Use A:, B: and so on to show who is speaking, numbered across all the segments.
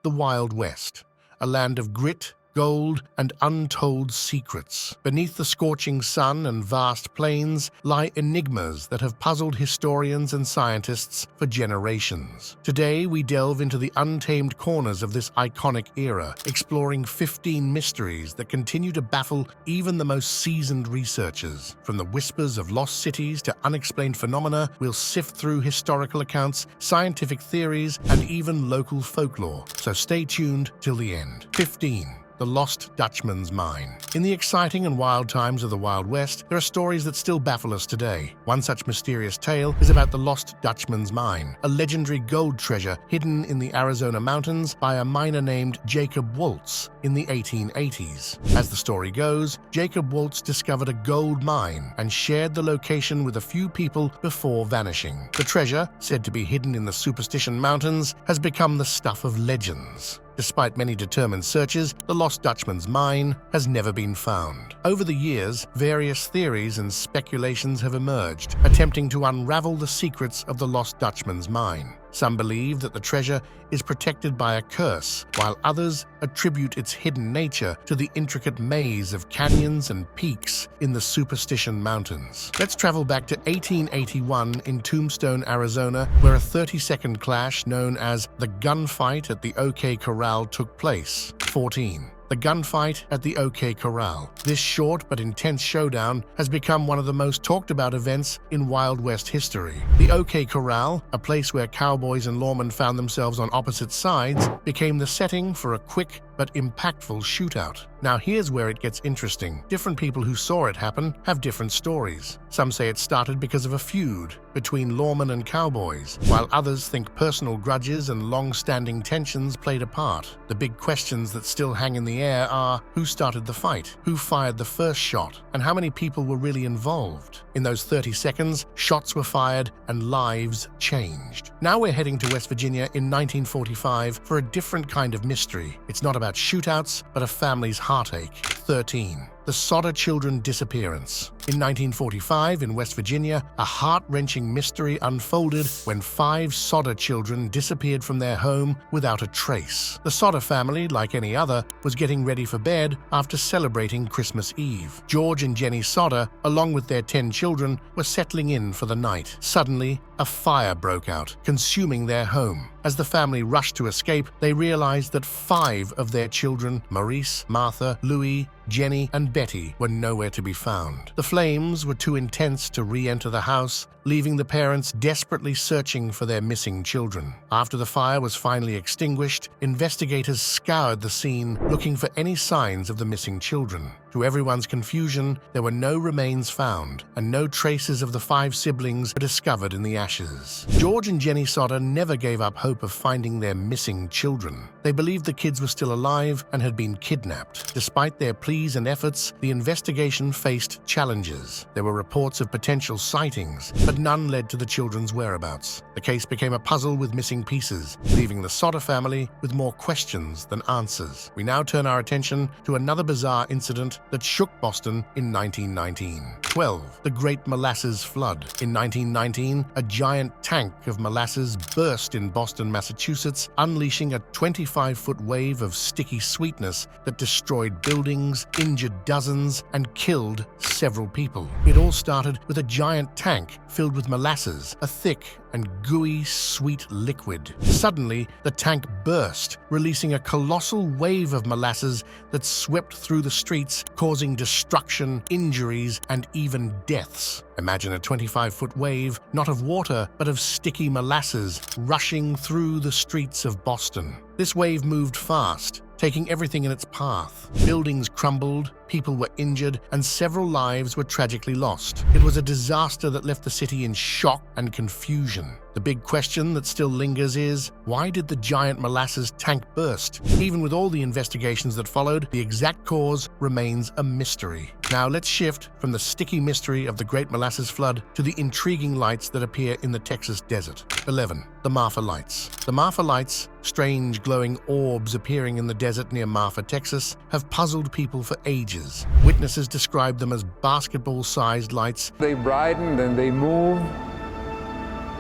A: the Wild West, a land of grit, gold, and untold secrets. Beneath the scorching sun and vast plains lie enigmas that have puzzled historians and scientists for generations. Today, we delve into the untamed corners of this iconic era, exploring 15 mysteries that continue to baffle even the most seasoned researchers. From the whispers of lost cities to unexplained phenomena, we'll sift through historical accounts, scientific theories, and even local folklore. So stay tuned till the end. 15. The Lost Dutchman's Mine. In the exciting and wild times of the Wild West, there are stories that still baffle us today. One such mysterious tale is about the Lost Dutchman's Mine, a legendary gold treasure hidden in the Arizona mountains by a miner named Jacob Waltz in the 1880s. As the story goes, Jacob Waltz discovered a gold mine and shared the location with a few people before vanishing. The treasure, said to be hidden in the Superstition Mountains, has become the stuff of legends. Despite many determined searches, the Lost Dutchman's Mine has never been found. Over the years, various theories and speculations have emerged, attempting to unravel the secrets of the Lost Dutchman's Mine. Some believe that the treasure is protected by a curse, while others attribute its hidden nature to the intricate maze of canyons and peaks in the Superstition Mountains. Let's travel back to 1881 in Tombstone, Arizona, where a 30-second clash known as the gunfight at the OK Corral took place. 14. The gunfight at the OK Corral. This short but intense showdown has become one of the most talked about events in Wild West history. The OK Corral, a place where cowboys and lawmen found themselves on opposite sides, became the setting for a quick but impactful shootout. Now here's where it gets interesting. Different people who saw it happen have different stories. Some say it started because of a feud between lawmen and cowboys, while others think personal grudges and long-standing tensions played a part. The big questions that still hang in the air are: who started the fight? Who fired the first shot? And how many people were really involved? In those 30 seconds, shots were fired and lives changed. Now we're heading to West Virginia in 1945 for a different kind of mystery. It's not about shootouts, but a family's heartache. 13. The Sodder children disappearance. In 1945, in West Virginia, a heart-wrenching mystery unfolded when 5 Sodder children disappeared from their home without a trace. The Sodder family, like any other, was getting ready for bed after celebrating Christmas Eve. George and Jenny Sodder, along with their 10 children, were settling in for the night. Suddenly, a fire broke out, consuming their home. As the family rushed to escape, they realized that 5 of their children, Maurice, Martha, Louis, Jenny, and Betty, were nowhere to be found. The flames were too intense to re-enter the house, leaving the parents desperately searching for their missing children. After the fire was finally extinguished, investigators scoured the scene looking for any signs of the missing children. To everyone's confusion, there were no remains found, and no traces of the 5 siblings were discovered in the ashes. George and Jenny Sodder never gave up hope of finding their missing children. They believed the kids were still alive and had been kidnapped. Despite their pleas and efforts, the investigation faced challenges. There were reports of potential sightings, but none led to the children's whereabouts. The case became a puzzle with missing pieces, leaving the Sodder family with more questions than answers. We now turn our attention to another bizarre incident that shook Boston in 1919. 12. The Great Molasses Flood. In 1919, a giant tank of molasses burst in Boston, Massachusetts, unleashing a 25-foot wave of sticky sweetness that destroyed buildings, injured dozens, and killed several people. It all started with a giant tank filled with molasses, a thick and gooey, sweet liquid. Suddenly, the tank burst, releasing a colossal wave of molasses that swept through the streets, causing destruction, injuries, and even deaths. Imagine a 25-foot wave, not of water, but of sticky molasses, rushing through the streets of Boston. This wave moved fast, taking everything in its path. Buildings crumbled, people were injured, and several lives were tragically lost. It was a disaster that left the city in shock and confusion. The big question that still lingers is, why did the giant molasses tank burst? Even with all the investigations that followed, the exact cause remains a mystery. Now let's shift from the sticky mystery of the Great Molasses Flood to the intriguing lights that appear in the Texas desert. 11. The Marfa Lights. The Marfa Lights, strange glowing orbs appearing in the desert near Marfa, Texas, have puzzled people for ages. Witnesses describe them as basketball-sized lights.
B: They brighten and they move,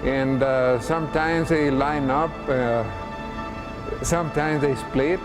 B: and sometimes they line up Sometimes they split,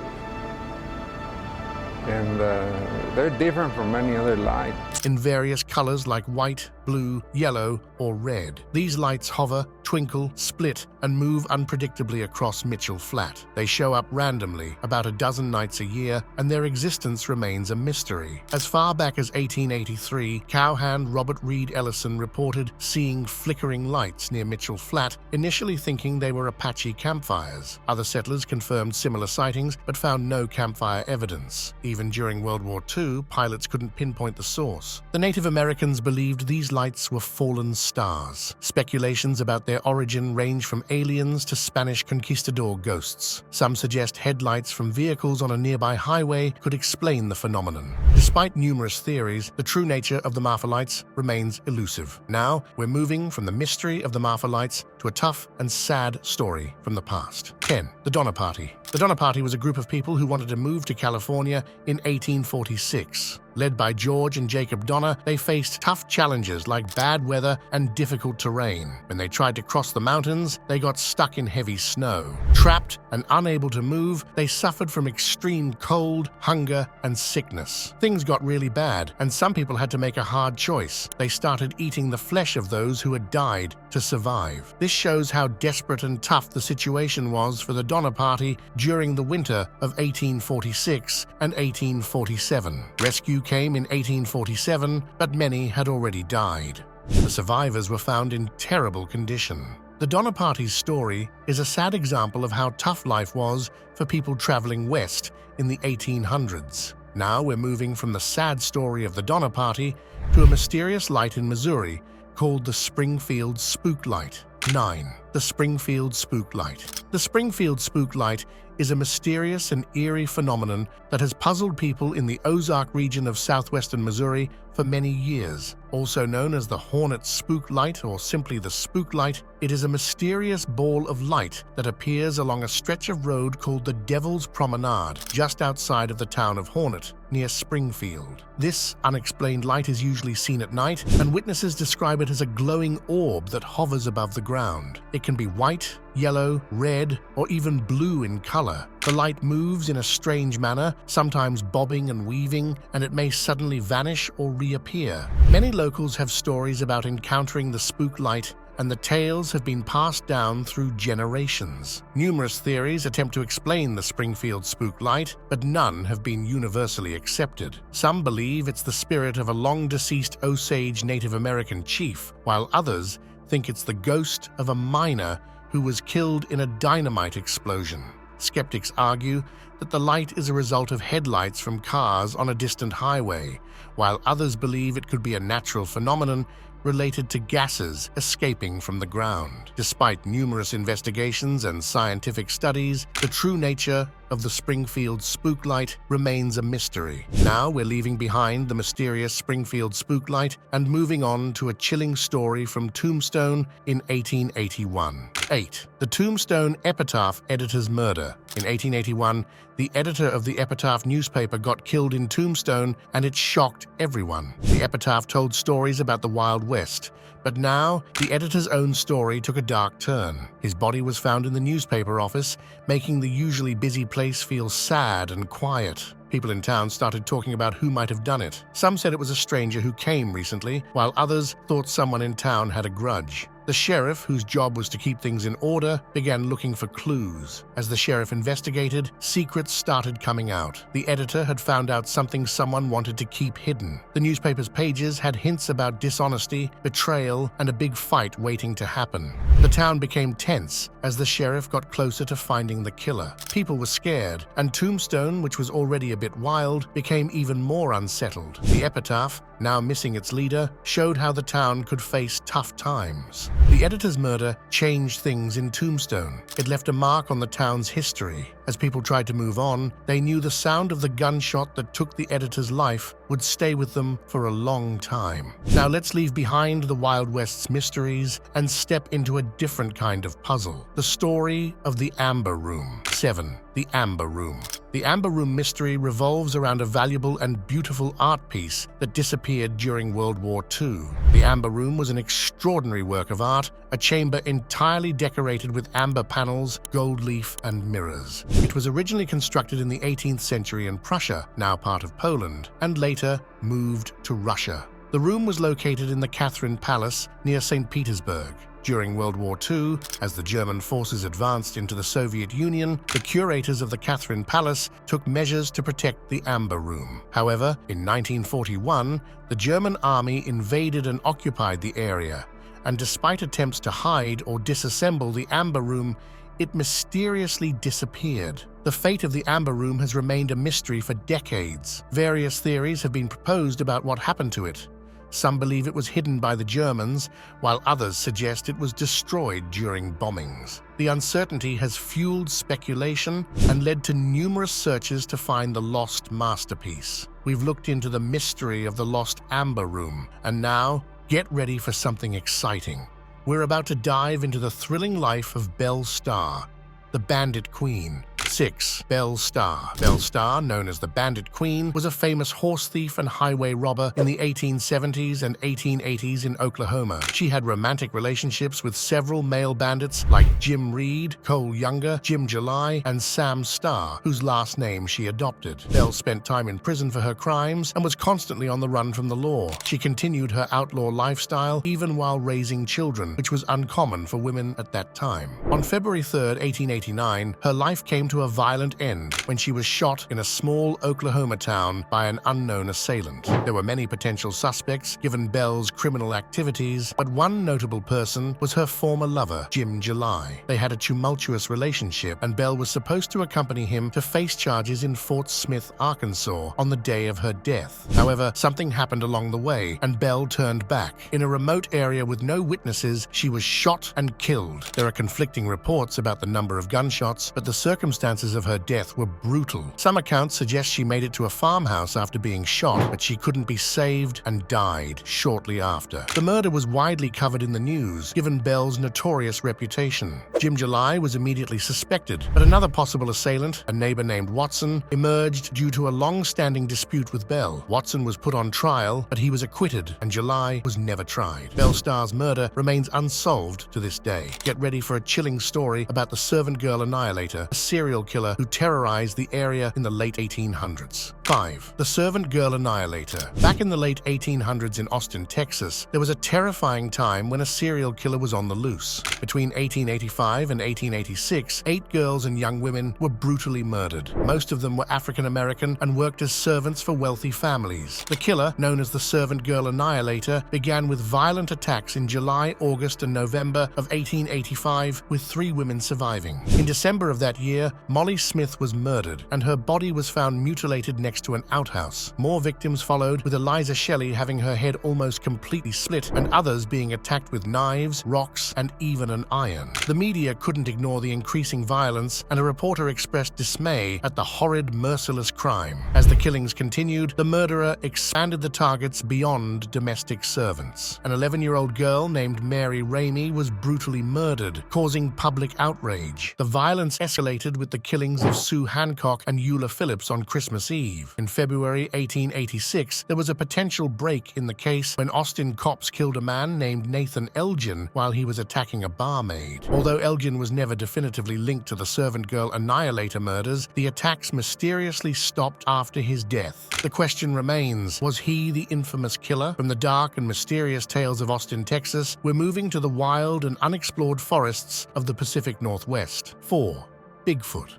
B: and they're different from any other light.
A: In various colors like white, blue, yellow, or red. These lights hover, twinkle, split, and move unpredictably across Mitchell Flat. They show up randomly about a dozen nights a year, and their existence remains a mystery. As far back as 1883, cowhand Robert Reed Ellison reported seeing flickering lights near Mitchell Flat, initially thinking they were Apache campfires. Other settlers confirmed similar sightings, but found no campfire evidence. Even during World War II, pilots couldn't pinpoint the source. The Native Americans believed these lights were fallen stars. Speculations about their origin range from aliens to Spanish conquistador ghosts. Some suggest headlights from vehicles on a nearby highway could explain the phenomenon. Despite numerous theories, the true nature of the Marfa lights remains elusive. Now, we're moving from the mystery of the Marfa lights to a tough and sad story from the past. 10. The Donner Party. The Donner Party was a group of people who wanted to move to California in 1846. Led by George and Jacob Donner, they faced tough challenges like bad weather and difficult terrain. When they tried to cross the mountains, they got stuck in heavy snow. Trapped and unable to move, they suffered from extreme cold, hunger, and sickness. Things got really bad, and some people had to make a hard choice. They started eating the flesh of those who had died to survive. This shows how desperate and tough the situation was for the Donner Party during the winter of 1846 and 1847. Rescue came in 1847, but many had already died. The survivors were found in terrible condition. The Donner Party's story is a sad example of how tough life was for people traveling west in the 1800s. Now we're moving from the sad story of the Donner Party to a mysterious light in Missouri called the Springfield Spook Light. 9. The Springfield Spook Light. The Springfield Spook Light is a mysterious and eerie phenomenon that has puzzled people in the Ozark region of southwestern Missouri for many years. Also known as the Hornet Spook Light or simply the Spook Light, it is a mysterious ball of light that appears along a stretch of road called the Devil's Promenade, just outside of the town of Hornet, near Springfield. This unexplained light is usually seen at night, and witnesses describe it as a glowing orb that hovers above the ground. It can be white, yellow, red, or even blue in color. The light moves in a strange manner, sometimes bobbing and weaving, and it may suddenly vanish or reappear. Many locals have stories about encountering the spook light, and the tales have been passed down through generations. Numerous theories attempt to explain the Springfield Spook Light, but none have been universally accepted. Some believe it's the spirit of a long-deceased Osage Native American chief, while others think it's the ghost of a miner who was killed in a dynamite explosion. Skeptics argue that the light is a result of headlights from cars on a distant highway, while others believe it could be a natural phenomenon related to gases escaping from the ground. Despite numerous investigations and scientific studies, the true nature of the Springfield Spook Light remains a mystery. Now we're leaving behind the mysterious Springfield Spook Light and moving on to a chilling story from Tombstone in 1881. 8. The Tombstone Epitaph Editor's Murder. In 1881, the editor of the Epitaph newspaper got killed in Tombstone, and it shocked everyone. The Epitaph told stories about the Wild West, but now the editor's own story took a dark turn. His body was found in the newspaper office, making the usually busy place feel sad and quiet. People in town started talking about who might have done it. Some said it was a stranger who came recently, while others thought someone in town had a grudge. The sheriff, whose job was to keep things in order, began looking for clues. As the sheriff investigated, secrets started coming out. The editor had found out something someone wanted to keep hidden. The newspaper's pages had hints about dishonesty, betrayal, and a big fight waiting to happen. The town became tense as the sheriff got closer to finding the killer. People were scared, and Tombstone, which was already a bit wild, became even more unsettled. The Epitaph, now missing its leader, showed how the town could face tough times. The editor's murder changed things in Tombstone. It left a mark on the town's history. As people tried to move on, they knew the sound of the gunshot that took the editor's life would stay with them for a long time. Now let's leave behind the Wild West's mysteries and step into a different kind of puzzle. The story of the Amber Room. 7. The Amber Room. The Amber Room mystery revolves around a valuable and beautiful art piece that disappeared during World War II. The Amber Room was an extraordinary work of art, a chamber entirely decorated with amber panels, gold leaf, and mirrors. It was originally constructed in the 18th century in Prussia, now part of Poland, and later moved to Russia. The room was located in the Catherine Palace near St. Petersburg. During World War II, as the German forces advanced into the Soviet Union, the curators of the Catherine Palace took measures to protect the Amber Room. However, in 1941, the German army invaded and occupied the area, and despite attempts to hide or disassemble the Amber Room, it mysteriously disappeared. The fate of the Amber Room has remained a mystery for decades. Various theories have been proposed about what happened to it. Some believe it was hidden by the Germans, while others suggest it was destroyed during bombings. The uncertainty has fueled speculation and led to numerous searches to find the lost masterpiece. We've looked into the mystery of the lost Amber Room, and now, get ready for something exciting. We're about to dive into the thrilling life of Belle Starr, the Bandit Queen. 6. Belle Starr. Belle Starr, known as the Bandit Queen, was a famous horse thief and highway robber in the 1870s and 1880s in Oklahoma. She had romantic relationships with several male bandits like Jim Reed, Cole Younger, Jim July, and Sam Starr, whose last name she adopted. Belle spent time in prison for her crimes and was constantly on the run from the law. She continued her outlaw lifestyle even while raising children, which was uncommon for women at that time. On February 3, 1889, her life came to a violent end when she was shot in a small Oklahoma town by an unknown assailant. There were many potential suspects given Belle's criminal activities, but one notable person was her former lover, Jim July. They had a tumultuous relationship, and Belle was supposed to accompany him to face charges in Fort Smith, Arkansas, on the day of her death. However, something happened along the way, and Belle turned back. In a remote area with no witnesses, she was shot and killed. There are conflicting reports about the number of gunshots, but the circumstances of her death were brutal. Some accounts suggest she made it to a farmhouse after being shot, but she couldn't be saved and died shortly after. The murder was widely covered in the news, given Belle's notorious reputation. Jim July was immediately suspected, but another possible assailant, a neighbor named Watson, emerged due to a long-standing dispute with Belle. Watson was put on trial, but he was acquitted, and July was never tried. Belle Starr's murder remains unsolved to this day. Get ready for a chilling story about the servant girl annihilator, a serial killer who terrorized the area in the late 1800s. 5. The Servant Girl Annihilator. Back in the late 1800s in Austin, Texas, there was a terrifying time when a serial killer was on the loose. Between 1885 and 1886, 8 girls and young women were brutally murdered. Most of them were African American and worked as servants for wealthy families. The killer, known as the Servant Girl Annihilator, began with violent attacks in July, August, and November of 1885, with 3 women surviving. In December of that year, Molly Smith was murdered, and her body was found mutilated next to an outhouse. More victims followed, with Eliza Shelley having her head almost completely split, and others being attacked with knives, rocks, and even an iron. The media couldn't ignore the increasing violence, and a reporter expressed dismay at the horrid, merciless crime. As the killings continued, the murderer expanded the targets beyond domestic servants. An 11-year-old girl named Mary Ramey was brutally murdered, causing public outrage. The violence escalated with the killings of Sue Hancock and Eula Phillips on Christmas Eve. In February 1886, there was a potential break in the case when Austin cops killed a man named Nathan Elgin while he was attacking a barmaid. Although Elgin was never definitively linked to the Servant Girl Annihilator murders, the attacks mysteriously stopped after his death. The question remains, was he the infamous killer? From the dark and mysterious tales of Austin, Texas, we're moving to the wild and unexplored forests of the Pacific Northwest. 4. Bigfoot.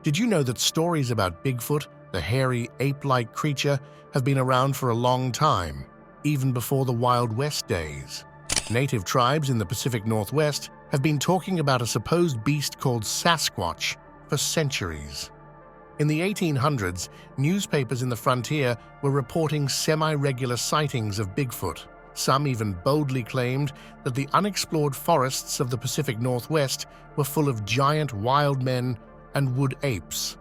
A: Did you know that stories about Bigfoot, the hairy, ape-like creature, have been around for a long time, even before the Wild West days? Native tribes in the Pacific Northwest have been talking about a supposed beast called Sasquatch for centuries. In the 1800s, newspapers in the frontier were reporting semi-regular sightings of Bigfoot. Some even boldly claimed that the unexplored forests of the Pacific Northwest were full of giant wild men and wood apes.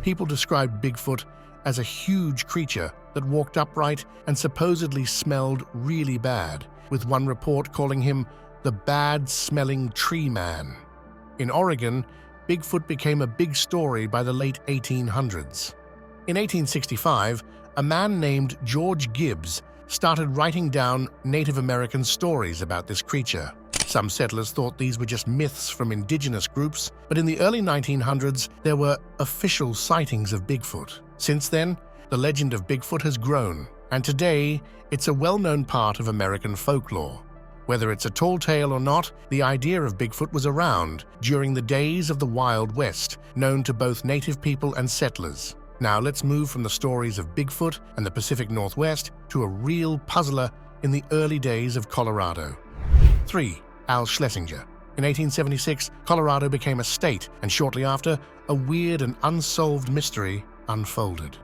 A: People described Bigfoot as a huge creature that walked upright and supposedly smelled really bad, with one report calling him the bad-smelling tree man. In Oregon, Bigfoot became a big story by the late 1800s. In 1865, a man named George Gibbs started writing down Native American stories about this creature. Some settlers thought these were just myths from indigenous groups, but in the early 1900s, there were official sightings of Bigfoot. Since then, the legend of Bigfoot has grown, and today, it's a well-known part of American folklore. Whether it's a tall tale or not, the idea of Bigfoot was around during the days of the Wild West, known to both native people and settlers. Now let's move from the stories of Bigfoot and the Pacific Northwest to a real puzzler in the early days of Colorado. 3. Al Schlesinger. In 1876, Colorado became a state, and shortly after, a weird and unsolved mystery unfolded.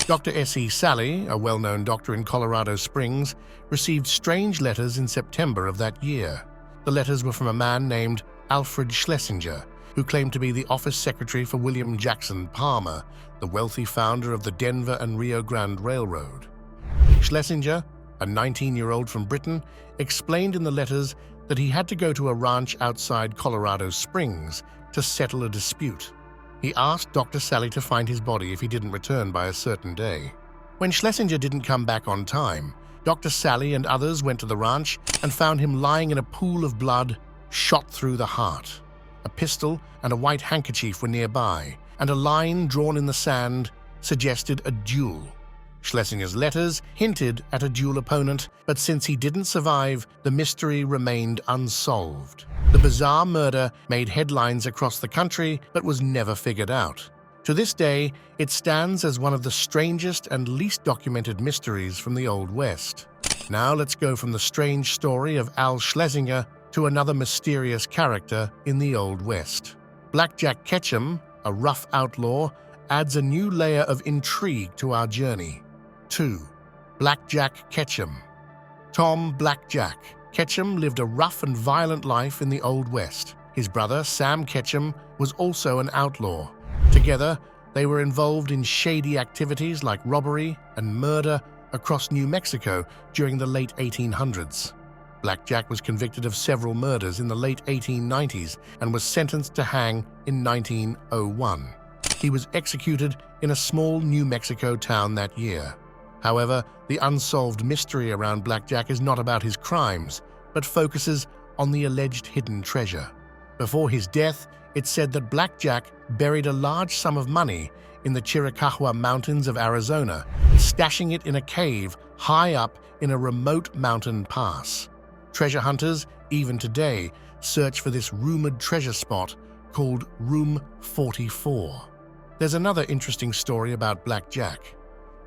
A: Dr. S.E. Sally, a well-known doctor in Colorado Springs, received strange letters in September of that year. The letters were from a man named Alfred Schlesinger, who claimed to be the office secretary for William Jackson Palmer, the wealthy founder of the Denver and Rio Grande Railroad. Schlesinger, a 19-year-old from Britain, explained in the letters that he had to go to a ranch outside Colorado Springs to settle a dispute. He asked Dr. Sally to find his body if he didn't return by a certain day. When Schlesinger didn't come back on time, Dr. Sally and others went to the ranch and found him lying in a pool of blood, shot through the heart. A pistol and a white handkerchief were nearby, and a line drawn in the sand suggested a duel. Schlesinger's letters hinted at a dual opponent, but since he didn't survive, the mystery remained unsolved. The bizarre murder made headlines across the country but was never figured out. To this day, it stands as one of the strangest and least documented mysteries from the Old West. Now let's go from the strange story of Al Schlesinger to another mysterious character in the Old West. Blackjack Ketchum, a rough outlaw, adds a new layer of intrigue to our journey. 2. Blackjack Ketchum. Tom Blackjack Ketchum lived a rough and violent life in the Old West. His brother, Sam Ketchum, was also an outlaw. Together, they were involved in shady activities like robbery and murder across New Mexico during the late 1800s. Blackjack was convicted of several murders in the late 1890s and was sentenced to hang in 1901. He was executed in a small New Mexico town that year. However, the unsolved mystery around Blackjack is not about his crimes, but focuses on the alleged hidden treasure. Before his death, it's said that Blackjack buried a large sum of money in the Chiricahua Mountains of Arizona, stashing it in a cave high up in a remote mountain pass. Treasure hunters, even today, search for this rumored treasure spot called Room 44. There's another interesting story about Blackjack.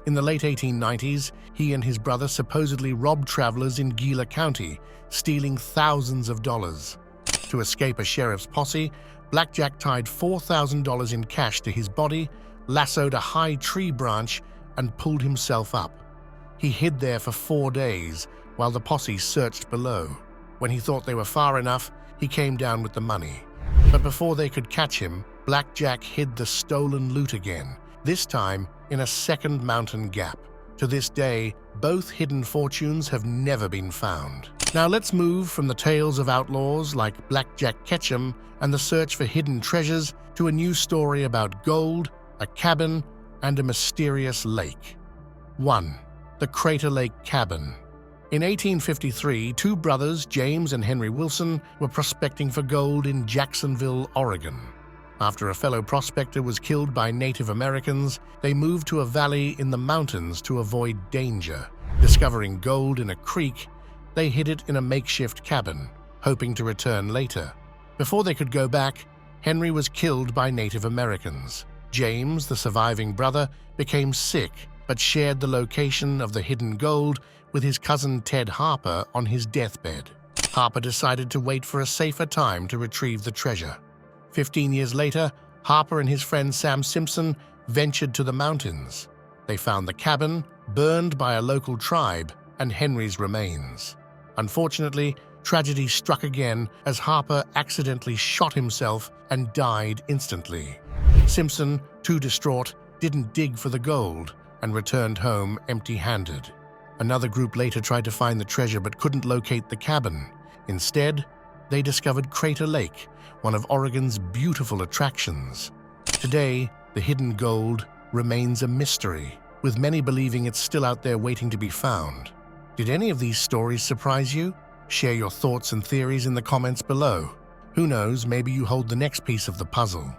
A: In the late 1890s, he and his brother supposedly robbed travelers in Gila County, stealing thousands of dollars. To escape a sheriff's posse, Blackjack tied $4,000 in cash to his body, lassoed a high tree branch, and pulled himself up. He hid there for 4 days while the posse searched below. When he thought they were far enough, he came down with the money. But before they could catch him, Blackjack hid the stolen loot again, this time in a second mountain gap. To this day, both hidden fortunes have never been found. Now let's move from the tales of outlaws like Blackjack Ketchum and the search for hidden treasures to a new story about gold, a cabin, and a mysterious lake. 1. The Crater Lake Cabin. In 1853, two brothers, James and Henry Wilson, were prospecting for gold in Jacksonville, Oregon. After a fellow prospector was killed by Native Americans, they moved to a valley in the mountains to avoid danger. Discovering gold in a creek, they hid it in a makeshift cabin, hoping to return later. Before they could go back, Henry was killed by Native Americans. James, the surviving brother, became sick but shared the location of the hidden gold with his cousin Ted Harper on his deathbed. Harper decided to wait for a safer time to retrieve the treasure. 15 years later, Harper and his friend Sam Simpson ventured to the mountains. They found the cabin, burned by a local tribe, and Henry's remains. Unfortunately, tragedy struck again as Harper accidentally shot himself and died instantly. Simpson, too distraught, didn't dig for the gold and returned home empty-handed. Another group later tried to find the treasure but couldn't locate the cabin. Instead, they discovered Crater Lake, one of Oregon's beautiful attractions. Today, the hidden gold remains a mystery, with many believing it's still out there waiting to be found. Did any of these stories surprise you? Share your thoughts and theories in the comments below. Who knows, maybe you hold the next piece of the puzzle.